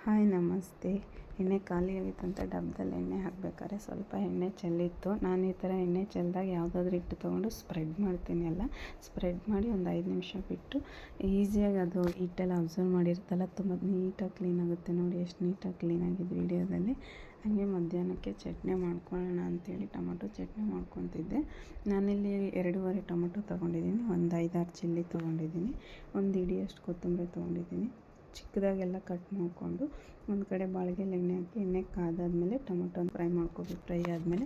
Hi ನಮಸ್ತೆ. ಎಣ್ಣೆ ಖಾಲಿ ಆಗಿತ್ತು ಅಂತ ಡಬ್ಬದಲ್ಲಿ ಎಣ್ಣೆ ಹಾಕಬೇಕಾದ್ರೆ ಸ್ವಲ್ಪ ಎಣ್ಣೆ ಚೆಲ್ಲಿತ್ತು. ನಾನು ಈ ಥರ ಎಣ್ಣೆ ಚೆಲ್ಲಿದಾಗ ಯಾವುದಾದ್ರೂ ಹಿಟ್ಟು ತೊಗೊಂಡು ಸ್ಪ್ರೆಡ್ ಮಾಡ್ತೀನಿ. ಸ್ಪ್ರೆಡ್ ಮಾಡಿ ಒಂದು 5 ನಿಮಿಷ ಬಿಟ್ಟು ಈಸಿಯಾಗಿ ಅದು ಹಿಟ್ಟೆಲ್ಲ ಅಬ್ಸರ್ವ್ ಮಾಡಿರ್ತಲ್ಲ, ತುಂಬ ನೀಟಾಗಿ ಕ್ಲೀನ್ ಆಗುತ್ತೆ. ನೋಡಿ ಎಷ್ಟು ನೀಟಾಗಿ ಕ್ಲೀನಾಗಿದೆ ವೀಡಿಯೋದಲ್ಲಿ. ಹಾಗೆ ಮಧ್ಯಾಹ್ನಕ್ಕೆ ಚಟ್ನಿ ಮಾಡ್ಕೊಳ್ಳೋಣ ಅಂಥೇಳಿ ಟೊಮೊಟೊ ಚಟ್ನಿ ಮಾಡ್ಕೊತಿದ್ದೆ. ನಾನಿಲ್ಲಿ 2.5 ಟೊಮೊಟೊ ತೊಗೊಂಡಿದ್ದೀನಿ, ಒಂದು 5-6 ಚಿಲ್ಲಿ ತೊಗೊಂಡಿದ್ದೀನಿ, ಒಂದು ಹಿಡಿಯಷ್ಟು ಕೊತ್ತಂಬರಿ ತೊಗೊಂಡಿದ್ದೀನಿ. ಚಿಕ್ಕದಾಗೆಲ್ಲ ಕಟ್ ಮಾಡಿಕೊಂಡು ಒಂದು ಕಡೆ ಬಾಳಿಗೆಯಲ್ಲಿ ಎಣ್ಣೆ ಹಾಕಿ ಎಣ್ಣೆ ಕಾದಾದಮೇಲೆ ಟೊಮೊಟೊನ ಫ್ರೈ ಮಾಡ್ಕೋಬೇಕು. ಫ್ರೈ ಆದಮೇಲೆ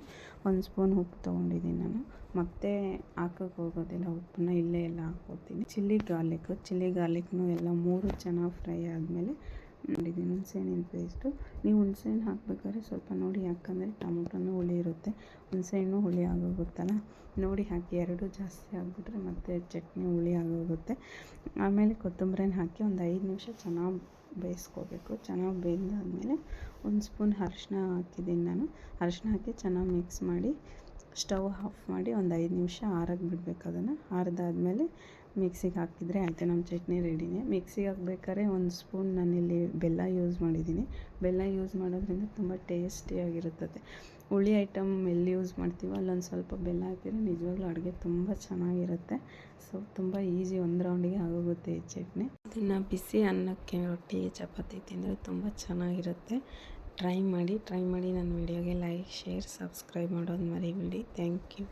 1 ಸ್ಪೂನ್ ಉಪ್ಪು ತೊಗೊಂಡಿದ್ದೀನಿ. ನಾನು ಮತ್ತೆ ಹಾಕೋಕ್ಕೆ ಹೋಗೋದಿಲ್ಲ, ಉಪ್ಪನ್ನ ಇಲ್ಲೇ ಎಲ್ಲ ಹಾಕ್ಕೋತೀನಿ. ಚಿಲ್ಲಿ ಗಾರ್ಲಿಕ್ನು ಎಲ್ಲ 3 ಚೆನ್ನಾಗಿ ಫ್ರೈ ಆದಮೇಲೆ ಮಾಡಿದ್ದೀನಿ ಹುಣಸೆಹಣ್ಣಿನ ಪೇಸ್ಟು. ನೀವು ಹುಣಸೆಹಣ್ಣು ಹಾಕಬೇಕಾದ್ರೆ ಸ್ವಲ್ಪ ನೋಡಿ, ಯಾಕಂದರೆ ಟೊಮೊಟೊನೂ ಹುಳಿ ಇರುತ್ತೆ, ಹುಣಸೆಹಣ್ಣು ಹುಳಿ ಆಗೋಗುತ್ತಲ್ಲ, ನೋಡಿ ಹಾಕಿ. 2 ಜಾಸ್ತಿ ಆಗಿಬಿಟ್ರೆ ಮತ್ತು ಚಟ್ನಿ ಹುಳಿ ಆಗೋಗುತ್ತೆ. ಆಮೇಲೆ ಕೊತ್ತಂಬರಿನ ಹಾಕಿ ಒಂದು 5 ನಿಮಿಷ ಚೆನ್ನಾಗಿ ಬೇಯಿಸ್ಕೋಬೇಕು. ಚೆನ್ನಾಗಿ ಬೇಯ್ದಾದ್ಮೇಲೆ 1 ಸ್ಪೂನ್ ಅರಿಶಿನ ಹಾಕಿದ್ದೀನಿ. ನಾನು ಅರಿಶಿನ ಹಾಕಿ ಚೆನ್ನಾಗಿ ಮಿಕ್ಸ್ ಮಾಡಿ ಸ್ಟವ್ ಆಫ್ ಮಾಡಿ ಒಂದು 5 ನಿಮಿಷ ಆರೋಕ್ಕೆ ಬಿಡಬೇಕು. ಅದನ್ನು ಆರಿದಾದ್ಮೇಲೆ ಮಿಕ್ಸಿಗೆ ಹಾಕಿದರೆ ಆಯಿತು, ನಮ್ಮ ಚಟ್ನಿ ರೆಡಿನೇ. ಮಿಕ್ಸಿಗೆ ಹಾಕ್ಬೇಕಾದ್ರೆ 1 ಸ್ಪೂನ್ ನಾನಿಲ್ಲಿ ಬೆಲ್ಲ ಯೂಸ್ ಮಾಡಿದ್ದೀನಿ. ಬೆಲ್ಲ ಯೂಸ್ ಮಾಡೋದ್ರಿಂದ ತುಂಬ ಟೇಸ್ಟಿಯಾಗಿರುತ್ತದೆ. ಹುಳಿ ಐಟಮ್ ಎಲ್ಲಿ ಯೂಸ್ ಮಾಡ್ತೀವೋ ಅಲ್ಲೊಂದು ಸ್ವಲ್ಪ ಬೆಲ್ಲ ಹಾಕಿದರೆ ನಿಜವಾಗ್ಲೂ ಅಡುಗೆ ತುಂಬ ಚೆನ್ನಾಗಿರುತ್ತೆ. ಸೊ ತುಂಬ ಈಸಿ, 1 ರೌಂಡಿಗೆ ಆಗೋಗುತ್ತೆ ಈ ಚಟ್ನಿ. ಇದನ್ನು ಬಿಸಿ ಅನ್ನಕ್ಕೆ, ರೊಟ್ಟಿ, ಚಪಾತಿ ತಿಂದರೆ ತುಂಬ ಚೆನ್ನಾಗಿರುತ್ತೆ. ಟ್ರೈ ಮಾಡಿ ನನ್ನ ವಿಡಿಯೋಗೆ ಲೈಕ್, ಶೇರ್, ಸಬ್ಸ್ಕ್ರೈಬ್ ಮಾಡೋದು ಮರಿಬೇಡಿ. Thank you.